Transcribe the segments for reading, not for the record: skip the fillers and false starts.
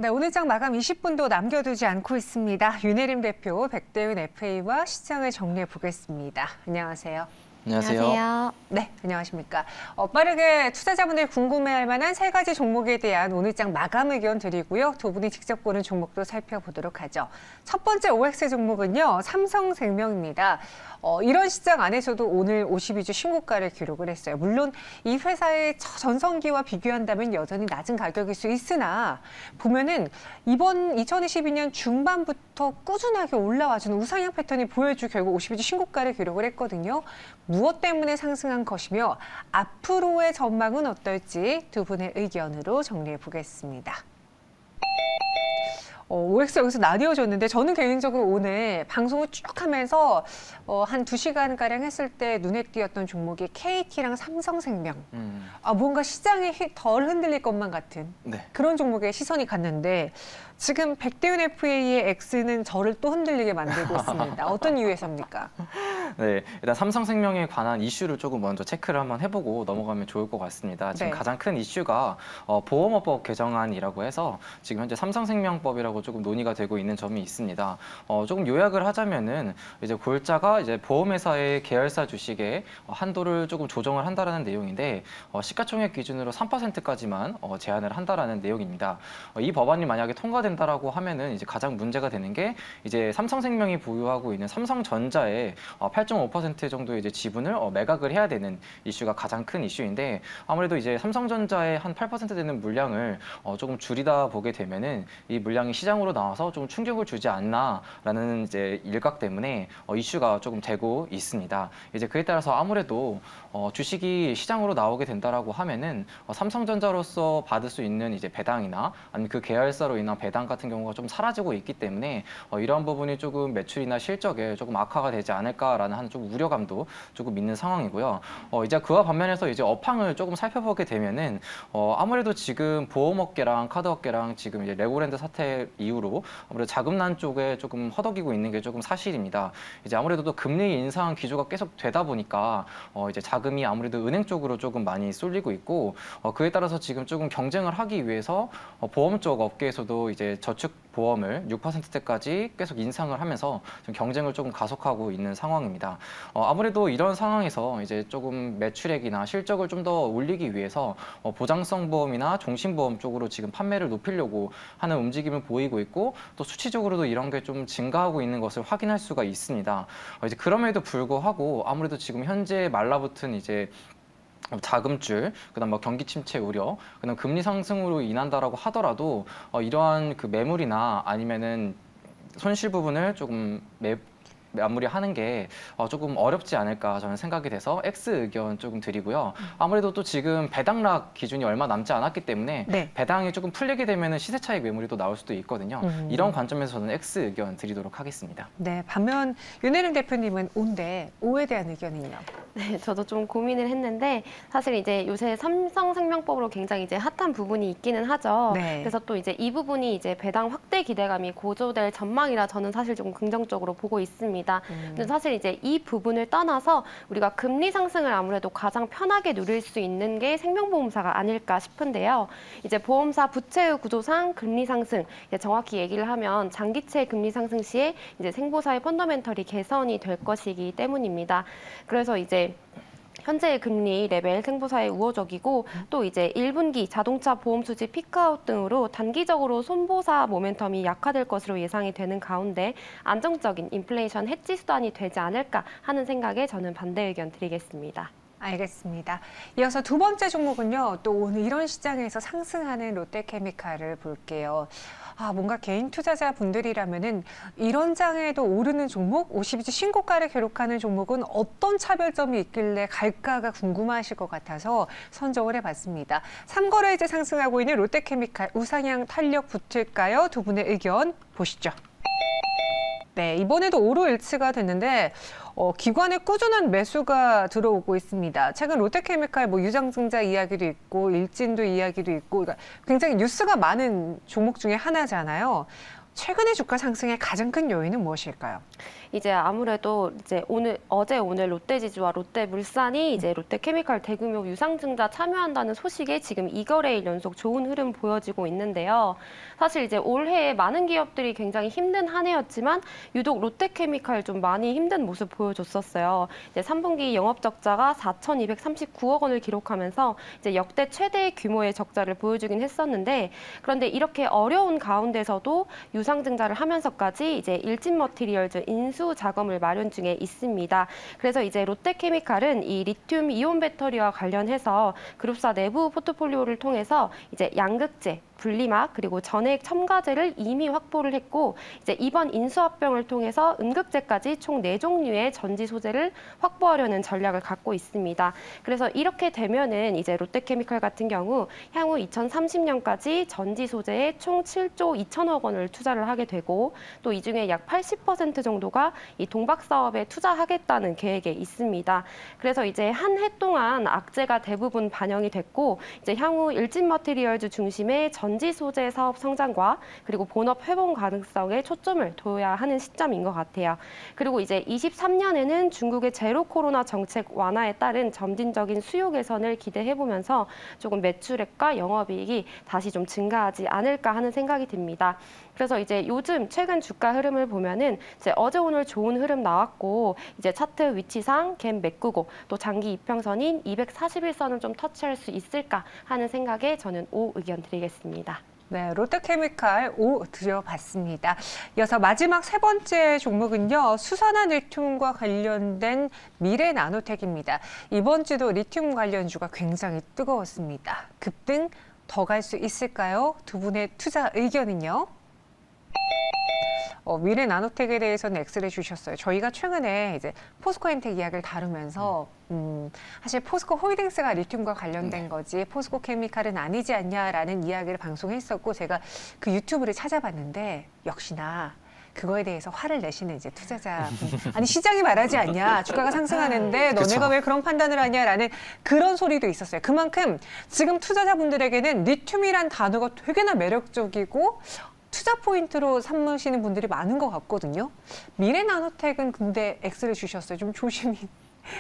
네, 오늘 장 마감 20분도 남겨두지 않고 있습니다. 윤혜림 대표, 백대윤 FA와 시장을 정리해 보겠습니다. 안녕하세요. 안녕하세요. 네, 안녕하십니까. 빠르게 투자자분들이 궁금해할 만한 세 가지 종목에 대한 오늘 장 마감 의견 드리고요. 두 분이 직접 보는 종목도 살펴보도록 하죠. 첫 번째 OX 종목은요, 삼성생명입니다. 이런 시장 안에서도 오늘 52주 신고가를 기록을 했어요. 물론 이 회사의 전성기와 비교한다면 여전히 낮은 가격일 수 있으나 보면은 이번 2022년 중반부터 꾸준하게 올라와주는 우상향 패턴이 보여주 결국 52주 신고가를 기록을 했거든요. 무엇 때문에 상승한 것이며 앞으로의 전망은 어떨지 두 분의 의견으로 정리해 보겠습니다. OX 여기서 나뉘어졌는데 저는 개인적으로 오늘 방송을 쭉 하면서 한 2시간가량 했을 때 눈에 띄었던 종목이 KT랑 삼성생명. 뭔가 시장이 덜 흔들릴 것만 같은 그런 종목에 시선이 갔는데 지금 백대윤 FA의 X는 저를 또 흔들리게 만들고 있습니다. 어떤 이유에서입니까? 네, 일단 삼성생명에 관한 이슈를 조금 먼저 체크를 한번 해보고 넘어가면 좋을 것 같습니다. 지금 가장 큰 이슈가 보험업법 개정안이라고 해서 지금 현재 삼성생명법이라고 조금 논의가 되고 있는 점이 있습니다. 조금 요약을 하자면은 이제 골자가 이제 보험회사의 계열사 주식의 한도를 조금 조정을 한다라는 내용인데 시가총액 기준으로 3%까지만 제한을 한다라는 내용입니다. 이 법안이 만약에 통과된다라고 하면은 이제 가장 문제가 되는 게 이제 삼성생명이 보유하고 있는 삼성전자의 8.5% 정도의 이제 지분을 매각을 해야 되는 이슈가 가장 큰 이슈인데 아무래도 이제 삼성전자의 한 8% 되는 물량을 조금 줄이다 보게 되면은 이 물량이 시장으로 나와서 좀 충격을 주지 않나라는 이제 일각 때문에 이슈가 조금 되고 있습니다. 이제 그에 따라서 아무래도 주식이 시장으로 나오게 된다라고 하면은 삼성전자로서 받을 수 있는 이제 배당이나 아니면 그 계열사로 인한 배당 같은 경우가 좀 사라지고 있기 때문에 이러한 부분이 조금 매출이나 실적에 조금 악화가 되지 않을까라는 한 좀 우려감도 조금 있는 상황이고요. 이제 그와 반면에서 이제 업황을 조금 살펴보게 되면은 아무래도 지금 보험업계랑 카드업계랑 지금 이제 레고랜드 사태 이후로 아무래도 자금난 쪽에 조금 허덕이고 있는 게 조금 사실입니다. 이제 아무래도 또 금리 인상 기조가 계속 되다 보니까 이제 자금이 아무래도 은행 쪽으로 조금 많이 쏠리고 있고 그에 따라서 지금 조금 경쟁을 하기 위해서 보험 쪽 업계에서도 이제 저축 보험을 6%대까지 계속 인상을 하면서 좀 경쟁을 조금 가속하고 있는 상황입니다. 아무래도 이런 상황에서 이제 조금 매출액이나 실적을 좀 더 올리기 위해서 보장성 보험이나 종신보험 쪽으로 지금 판매를 높이려고 하는 움직임을 보이고 있고 또 수치적으로도 이런 게 좀 증가하고 있는 것을 확인할 수가 있습니다. 이제 그럼에도 불구하고 아무래도 지금 현재 말라붙은 이제 자금줄, 그다음 뭐 경기 침체 우려, 그다음 금리 상승으로 인한다라고 하더라도 이러한 그 매물이나 아니면은 손실 부분을 조금 마무리하는 게 조금 어렵지 않을까 저는 생각이 돼서 X 의견 조금 드리고요. 아무래도 또 지금 배당락 기준이 얼마 남지 않았기 때문에 배당이 조금 풀리게 되면 시세 차익 매물이 또 나올 수도 있거든요. 이런 관점에서 저는 X 의견 드리도록 하겠습니다. 네, 반면 윤혜림 대표님은 O인데 O에 대한 의견은요? 네, 저도 좀 고민을 했는데 사실 이제 요새 삼성생명법으로 굉장히 이제 핫한 부분이 있기는 하죠. 그래서 또 이제 이 부분이 이제 배당 확대 기대감이 고조될 전망이라 저는 사실 좀 긍정적으로 보고 있습니다. 근데 사실 이제 이 부분을 떠나서 우리가 금리 상승을 아무래도 가장 편하게 누릴 수 있는 게 생명보험사가 아닐까 싶은데요. 이제 보험사 부채의 구조상 금리 상승, 정확히 얘기를 하면 장기채 금리 상승 시에 이제 생보사의 펀더멘털이 개선이 될 것이기 때문입니다. 그래서 이제 현재의 금리 레벨 생보사에 우호적이고 또 이제 1분기 자동차 보험 수지 피크아웃 등으로 단기적으로 손보사 모멘텀이 약화될 것으로 예상이 되는 가운데 안정적인 인플레이션 해지 수단이 되지 않을까 하는 생각에 저는 반대 의견 드리겠습니다. 알겠습니다. 이어서 두 번째 종목은요. 또 오늘 이런 시장에서 상승하는 롯데케미칼을 볼게요. 뭔가 개인 투자자분들이라면은 이런 장에도 오르는 종목, 52주 신고가를 기록하는 종목은 어떤 차별점이 있길래 갈까가 궁금하실 것 같아서 선정을 해봤습니다. 3거래일째 상승하고 있는 롯데케미칼 우상향 탄력 붙을까요? 두 분의 의견 보시죠. 네, 이번에도 오로일치가 됐는데 기관의 꾸준한 매수가 들어오고 있습니다. 최근 롯데케미칼 유상증자 이야기도 있고 일진도 이야기도 있고 그러니까 굉장히 뉴스가 많은 종목 중에 하나잖아요. 최근의 주가 상승의 가장 큰 요인은 무엇일까요? 이제 아무래도 이제 어제 오늘 롯데지주와 롯데물산이 이제 롯데케미칼 대규모 유상증자 참여한다는 소식에 지금 2거래일 연속 좋은 흐름 보여지고 있는데요. 사실 이제 올해에 많은 기업들이 굉장히 힘든 한 해였지만 유독 롯데케미칼 좀 많이 힘든 모습 보여줬었어요. 이제 3분기 영업 적자가 4,239억 원을 기록하면서 이제 역대 최대 규모의 적자를 보여주긴 했었는데, 그런데 이렇게 어려운 가운데서도 유상증자를 하면서까지 이제 일진머티리얼즈 인수 자금을 마련 중에 있습니다. 그래서 이제 롯데케미칼은 이 리튬 이온 배터리와 관련해서 그룹사 내부 포트폴리오를 통해서 이제 양극재, 분리막 그리고 전해액 첨가제를 이미 확보를 했고, 이제 이번 인수합병을 통해서 음극재까지 총 4종류의 전지 소재를 확보하려는 전략을 갖고 있습니다. 그래서 이렇게 되면은 이제 롯데케미칼 같은 경우 향후 2030년까지 전지 소재에 총 7조 2천억 원을 투자를 하게 되고, 또 이 중에 약 80% 정도가 이 동박 사업에 투자하겠다는 계획에 있습니다. 그래서 이제 한 해 동안 악재가 대부분 반영이 됐고, 이제 향후 일진머티리얼즈 중심의 전지 소재 사업 성장과 그리고 본업 회복 가능성에 초점을 둬야 하는 시점인 것 같아요. 그리고 이제 23년에는 중국의 제로 코로나 정책 완화에 따른 점진적인 수요 개선을 기대해 보면서 조금 매출액과 영업이익이 다시 좀 증가하지 않을까 하는 생각이 듭니다. 그래서 이제 요즘 최근 주가 흐름을 보면은 이제 어제 오늘 좋은 흐름 나왔고, 이제 차트 위치상 갭 메꾸고 또 장기 이평선인 241선을 좀 터치할 수 있을까 하는 생각에 저는 O 의견 드리겠습니다. 네, 롯데케미칼 O 드려봤습니다. 이어서 마지막 세 번째 종목은요, 수산화 리튬과 관련된 미래나노텍입니다. 이번 주도 리튬 관련주가 굉장히 뜨거웠습니다. 급등 더 갈 수 있을까요? 두 분의 투자 의견은요? 미래나노텍에 대해서는 X를 주셨어요. 저희가 최근에 이제 포스코엔텍 이야기를 다루면서 사실 포스코 홀딩스가 리튬과 관련된 거지 포스코 케미칼은 아니지 않냐라는 이야기를 방송했었고, 제가 그 유튜브를 찾아봤는데 역시나 그거에 대해서 화를 내시는 이제 투자자, 아니 시장이 말하지 않냐, 주가가 상승하는데 너네가 왜 그런 판단을 하냐라는 그런 소리도 있었어요. 그만큼 지금 투자자분들에게는 리튬이란 단어가 되게나 매력적이고 투자 포인트로 삼으시는 분들이 많은 것 같거든요. 미래나노텍은 근데 X를 주셨어요. 좀 조심히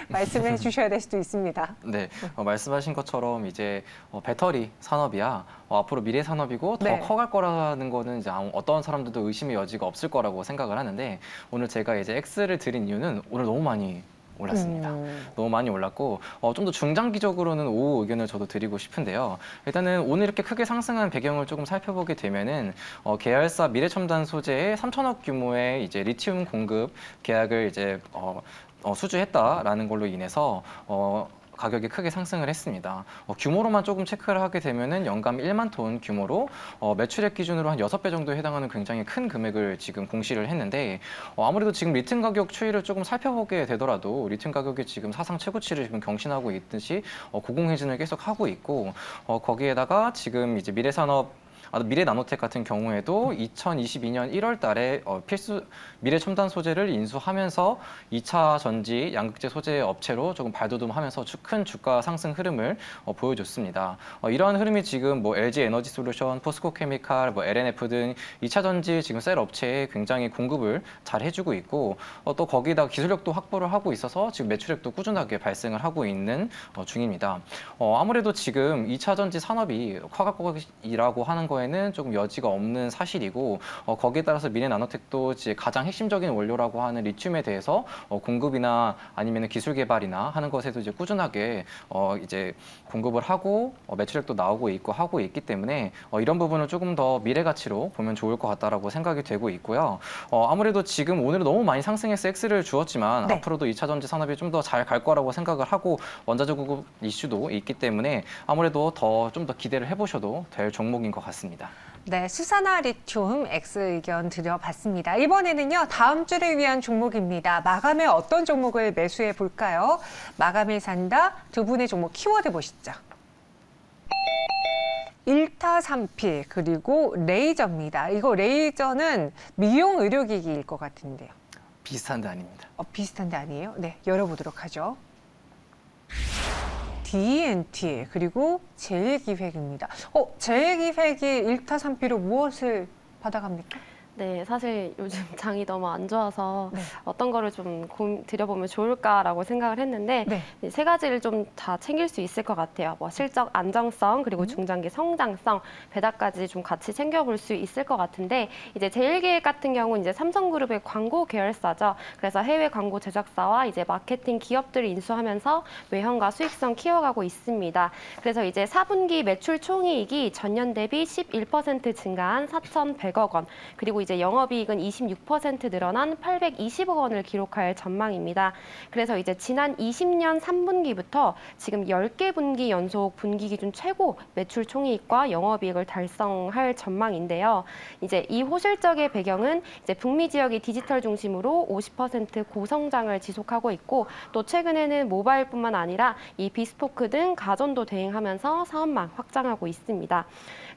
말씀해 주셔야 될 수도 있습니다. 네, 말씀하신 것처럼 이제 배터리 산업이야 앞으로 미래 산업이고 더 커갈 거라는 거는 이제 어떤 사람들도 의심의 여지가 없을 거라고 생각을 하는데, 오늘 제가 이제 X를 드린 이유는 오늘 너무 많이 올랐습니다. 너무 많이 올랐고 좀 더 중장기적으로는 O 의견을 저도 드리고 싶은데요. 일단은 오늘 이렇게 크게 상승한 배경을 조금 살펴보게 되면은 계열사 미래첨단 소재의 3천억 규모의 이제 리튬 공급 계약을 이제 수주했다라는 걸로 인해서 가격이 크게 상승을 했습니다. 규모로만 조금 체크를 하게 되면은 연간 1만 톤 규모로 매출액 기준으로 한 6배 정도에 해당하는 굉장히 큰 금액을 지금 공시를 했는데, 아무래도 지금 리튬 가격 추이를 조금 살펴보게 되더라도 리튬 가격이 지금 사상 최고치를 지금 경신하고 있듯이 고공행진을 계속 하고 있고, 거기에다가 지금 이제 미래나노텍 같은 경우에도 2022년 1월 달에 필수 미래첨단 소재를 인수하면서 2차 전지 양극재 소재 업체로 조금 발돋움하면서 큰 주가 상승 흐름을 보여줬습니다. 이러한 흐름이 지금 뭐 LG 에너지 솔루션, 포스코 케미칼, LNF 등 2차 전지 지금 셀 업체에 굉장히 공급을 잘 해주고 있고, 또 거기다 기술력도 확보를 하고 있어서 지금 매출액도 꾸준하게 발생을 하고 있는 중입니다. 아무래도 지금 2차 전지 산업이 커갈거이라고 하는 거에 는 조금 여지가 없는 사실이고, 거기에 따라서 미래나노텍도 이제 가장 핵심적인 원료라고 하는 리튬에 대해서 공급이나 아니면 기술 개발이나 하는 것에도 이제 꾸준하게 이제 공급을 하고 매출액도 나오고 있고 하고 있기 때문에 이런 부분을 조금 더 미래 가치로 보면 좋을 것 같다라고 생각이 되고 있고요. 아무래도 지금 오늘은 너무 많이 상승해서 X를 주었지만 앞으로도 2차 전지 산업이 좀 더 잘 갈 거라고 생각을 하고, 원자재 공급 이슈도 있기 때문에 아무래도 좀 더 기대를 해보셔도 될 종목인 것 같습니다. 네, 수산화 리튬 X 의견 드려봤습니다. 이번에는요, 다음 주를 위한 종목입니다. 마감에 어떤 종목을 매수해 볼까요? 마감을 산다, 두 분의 종목 키워드 보시죠. 1타 3필, 그리고 레이저입니다. 이거 레이저는 미용 의료기기일 것 같은데요. 비슷한데 아닙니다. 비슷한데 아니에요? 네, 열어보도록 하죠. D&T, 그리고 제일기획입니다. 제일기획이 1타 3필로 무엇을 받아갑니까? 네, 사실 요즘 장이 너무 안 좋아서 네. 어떤 거를 좀 드려보면 좋을까라고 생각을 했는데 네. 세 가지를 좀 다 챙길 수 있을 것 같아요. 뭐 실적 안정성, 그리고 중장기 성장성, 배당까지 좀 같이 챙겨볼 수 있을 것 같은데 이제 제일기획 같은 경우는 이제 삼성그룹의 광고 계열사죠. 그래서 해외 광고 제작사와 이제 마케팅 기업들을 인수하면서 외형과 수익성 키워가고 있습니다. 그래서 이제 4분기 매출 총이익이 전년 대비 11% 증가한 4,100억 원, 그리고 이제 영업이익은 26% 늘어난 820억 원을 기록할 전망입니다. 그래서 이제 지난 20년 3분기부터 지금 10개 분기 연속 분기 기준 최고 매출 총이익과 영업이익을 달성할 전망인데요. 이제 이 호실적의 배경은 이제 북미 지역이 디지털 중심으로 50% 고성장을 지속하고 있고 또 최근에는 모바일뿐만 아니라 이 비스포크 등 가전도 대행하면서 사업망 확장하고 있습니다.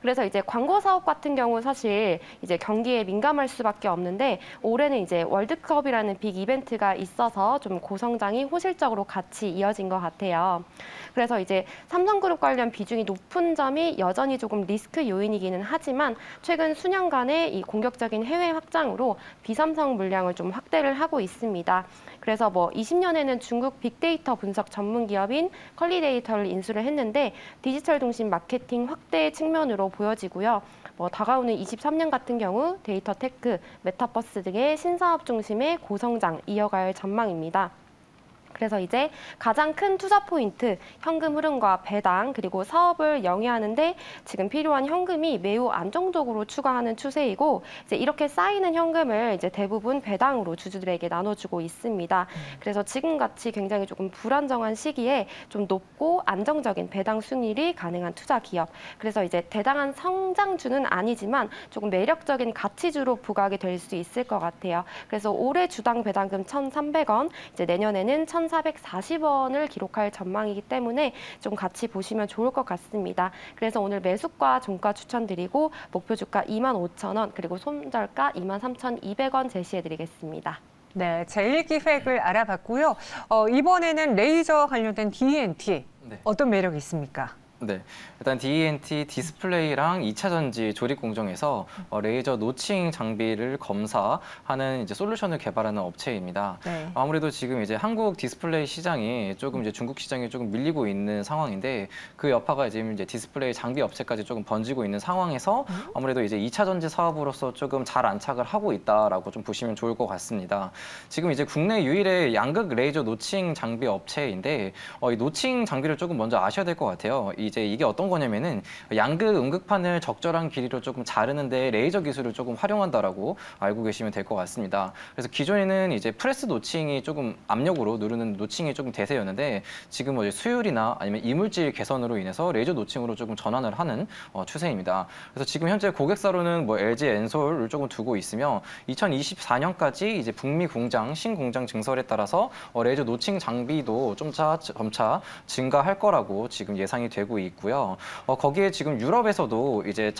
그래서 이제 광고 사업 같은 경우 사실 이제 경기에 민감할 수밖에 없는데 올해는 이제 월드컵이라는 빅 이벤트가 있어서 좀 고성장이 호실적으로 같이 이어진 것 같아요. 그래서 이제 삼성그룹 관련 비중이 높은 점이 여전히 조금 리스크 요인이기는 하지만 최근 수년간의 이 공격적인 해외 확장으로 비삼성 물량을 좀 확대를 하고 있습니다. 그래서 뭐 20년에는 중국 빅데이터 분석 전문 기업인 컬리데이터를 인수를 했는데 디지털 중심 마케팅 확대 측면으로 보여지고요. 뭐 다가오는 23년 같은 경우 데이터 테크, 메타버스 등의 신사업 중심의 고성장 이어갈 전망입니다. 그래서 이제 가장 큰 투자 포인트, 현금 흐름과 배당, 그리고 사업을 영위하는데 지금 필요한 현금이 매우 안정적으로 추가하는 추세이고 이제 이렇게 쌓이는 현금을 이제 대부분 배당으로 주주들에게 나눠주고 있습니다. 그래서 지금같이 굉장히 조금 불안정한 시기에 좀 높고 안정적인 배당 수익률이 가능한 투자 기업. 그래서 이제 대단한 성장주는 아니지만 조금 매력적인 가치주로 부각이 될 수 있을 것 같아요. 그래서 올해 주당 배당금 1,300원, 이제 내년에는 1,440원을 기록할 전망이기 때문에 좀 같이 보시면 좋을 것 같습니다. 그래서 오늘 매수가 종가 추천드리고 목표 주가 25,000원 그리고 손절가 23,200원 제시해드리겠습니다. 네, 제1기획을 알아봤고요. 이번에는 레이저 관련된 D&T 네. 어떤 매력이 있습니까? 네, 일단 D&T 디스플레이랑 2차 전지 조립 공정에서 레이저 노칭 장비를 검사하는 이제 솔루션을 개발하는 업체입니다. 네. 아무래도 지금 이제 한국 디스플레이 시장이 조금 이제 중국 시장에 조금 밀리고 있는 상황인데 그 여파가 지금 이제 디스플레이 장비 업체까지 조금 번지고 있는 상황에서 아무래도 이제 2차 전지 사업으로서 조금 잘 안착을 하고 있다라고 좀 보시면 좋을 것 같습니다. 지금 이제 국내 유일의 양극 레이저 노칭 장비 업체인데 이 노칭 장비를 조금 먼저 아셔야 될 것 같아요. 이제 이게 어떤 거냐면은 양극 음극판을 적절한 길이로 조금 자르는데 레이저 기술을 조금 활용한다라고 알고 계시면 될 것 같습니다. 그래서 기존에는 이제 프레스 노칭이 조금 압력으로 누르는 노칭이 조금 대세였는데 지금 뭐 수율이나 아니면 이물질 개선으로 인해서 레이저 노칭으로 조금 전환을 하는 추세입니다. 그래서 지금 현재 고객사로는 뭐 LG 엔솔을 조금 두고 있으며 2024년까지 이제 북미 공장 신공장 증설에 따라서 레이저 노칭 장비도 좀 점차 증가할 거라고 지금 예상이 되고 있고요. 거기에 지금 유럽에서도 이제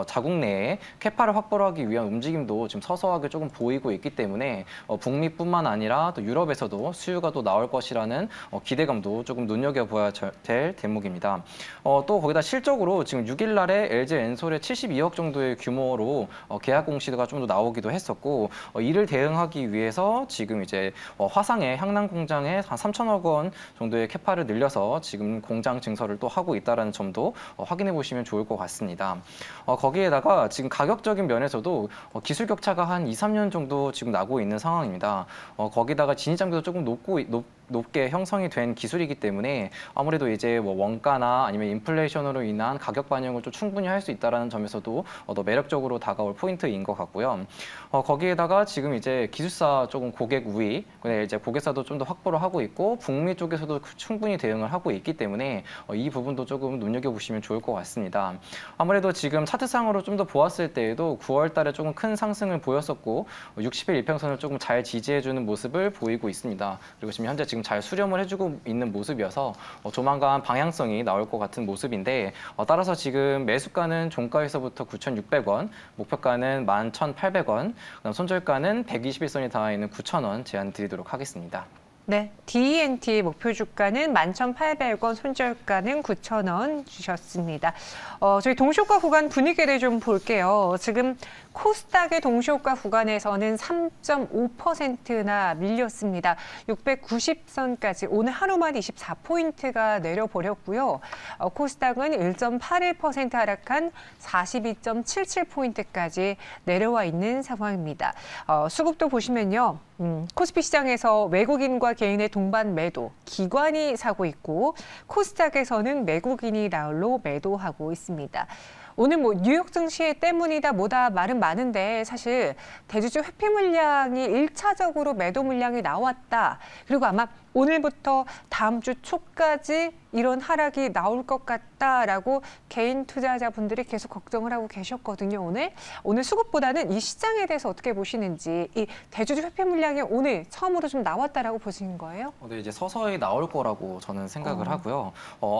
자국 내에 캐파를 확보하기 위한 움직임도 지금 서서하게 조금 보이고 있기 때문에 북미뿐만 아니라 또 유럽에서도 수요가 또 나올 것이라는 기대감도 조금 눈여겨봐야 될 대목입니다. 또 거기다 실적으로 지금 6일 날에 LG 엔솔의 72억 정도의 규모로 계약 공시가 좀 더 나오기도 했었고 이를 대응하기 위해서 지금 이제 화상의 향남 공장에 한 3천억 원 정도의 캐파를 늘려서 지금 공장 증설을 또 하고 있다는 점도 확인해 보시면 좋을 것 같습니다. 거기에다가 지금 가격적인 면에서도 기술 격차가 한 2, 3년 정도 지금 나고 있는 상황입니다. 거기다가 진입 장벽도 조금 높게 형성이 된 기술이기 때문에 아무래도 이제 뭐 원가나 아니면 인플레이션으로 인한 가격 반영을 좀 충분히 할 수 있다는 점에서도 더 매력적으로 다가올 포인트인 것 같고요. 거기에다가 지금 이제 기술사 조금 고객 우위, 이제 고객사도 좀 더 확보를 하고 있고 북미 쪽에서도 충분히 대응을 하고 있기 때문에 이 부분도 조금 눈여겨보시면 좋을 것 같습니다. 아무래도 지금 차트상으로 좀 더 보았을 때에도 9월 달에 조금 큰 상승을 보였었고 60일 이평선을 조금 잘 지지해주는 모습을 보이고 있습니다. 그리고 지금 현재 지금 잘 수렴을 해주고 있는 모습이어서 조만간 방향성이 나올 것 같은 모습인데 따라서 지금 매수가는 종가에서부터 9,600원, 목표가는 11,800원, 그다음 손절가는 121선이 닿아 있는 9,000원 제안 드리도록 하겠습니다. 네, DENT 목표 주가는 11,800원, 손절가는 9,000원 주셨습니다. 저희 동시효과 구간 분위기를 좀 볼게요. 지금 코스닥의 동시효과 구간에서는 3.5%나 밀렸습니다. 690선까지 오늘 하루만 24포인트가 내려버렸고요. 코스닥은 1.81% 하락한 42.77포인트까지 내려와 있는 상황입니다. 수급도 보시면요. 코스피 시장에서 외국인과 개인의 동반 매도, 기관이 사고 있고 코스닥에서는 외국인이 나홀로 매도하고 있습니다. 오늘 뉴욕 증시 때문이다 뭐다 말은 많은데 사실 대주주 회피 물량이 1차적으로 매도 물량이 나왔다. 그리고 아마 오늘부터 다음 주 초까지 이런 하락이 나올 것 같다라고 개인 투자자분들이 계속 걱정을 하고 계셨거든요. 오늘 수급보다는 이 시장에 대해서 어떻게 보시는지, 이 대주주 회피 물량이 오늘 처음으로 좀 나왔다라고 보시는 거예요? 네, 이제 서서히 나올 거라고 저는 생각을 하고요.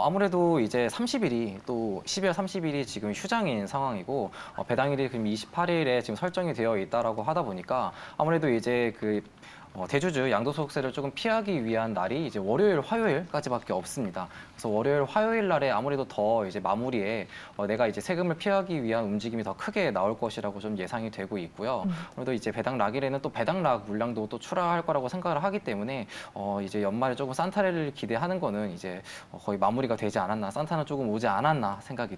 아무래도 이제 30일이 또 12월 30일이 지금 휴장인 상황이고 배당일이 그럼 28일에 지금 설정이 되어 있다라고 하다 보니까 아무래도 이제 대주주 양도소득세를 조금 피하기 위한 날이 이제 월요일, 화요일까지밖에 없습니다. 그래서 월요일, 화요일 날에 아무래도 더 이제 마무리에 내가 이제 세금을 피하기 위한 움직임이 더 크게 나올 것이라고 좀 예상이 되고 있고요. 아무래도 이제 배당 락일에는 또 배당 락 물량도 또 출하할 거라고 생각을 하기 때문에 이제 연말에 조금 산타를 기대하는 거는 이제 거의 마무리가 되지 않았나, 산타는 조금 오지 않았나 생각이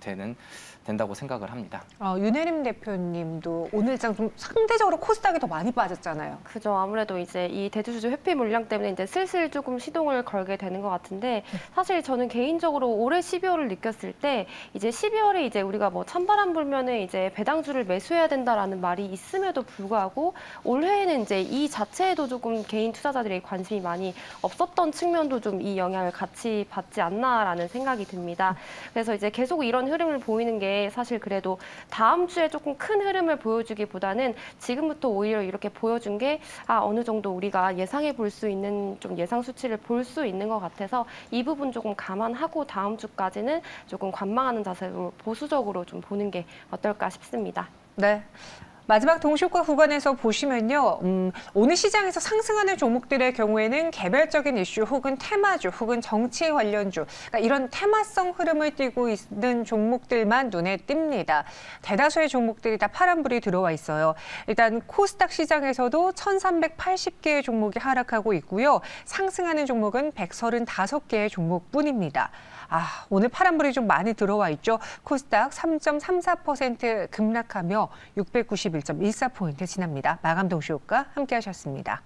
된다고 생각을 합니다. 윤혜림 대표님도 오늘장 좀 상대적으로 코스닥이 더 많이 빠졌잖아요. 그죠. 아무래도 이제 이 대주주 회피 물량 때문에 이제 슬슬 조금 시동을 걸게 되는 것 같은데 사실 저는 개인적으로 올해 12월을 느꼈을 때 이제 12월에 이제 우리가 찬바람 불면은 이제 배당주를 매수해야 된다라는 말이 있음에도 불구하고 올해에는 이제 이 자체에도 조금 개인 투자자들의 관심이 많이 없었던 측면도 좀 이 영향을 같이 받지 않나라는 생각이 듭니다. 그래서 이제 계속 이런 흐름을 보이는 게 사실 그래도 다음 주에 조금 큰 흐름을 보여주기보다는 지금부터 오히려 이렇게 보여준 게 어느 정도 우리가 예상해 볼 수 있는 좀 예상 수치를 볼 수 있는 것 같아서 이 부분 조금 감안하고 다음 주까지는 조금 관망하는 자세로 보수적으로 좀 보는 게 어떨까 싶습니다. 네. 마지막 동시효과 구간에서 보시면요. 오늘 시장에서 상승하는 종목들의 경우에는 개별적인 이슈 혹은 테마주 혹은 정치 관련주, 그러니까 이런 테마성 흐름을 띠고 있는 종목들만 눈에 띕니다. 대다수의 종목들이 다 파란불이 들어와 있어요. 일단 코스닥 시장에서도 1,380개의 종목이 하락하고 있고요. 상승하는 종목은 135개의 종목뿐입니다. 오늘 파란불이 좀 많이 들어와 있죠. 코스닥 3.34% 급락하며 691.14포인트 지납니다. 마감 동시효과 함께 하셨습니다.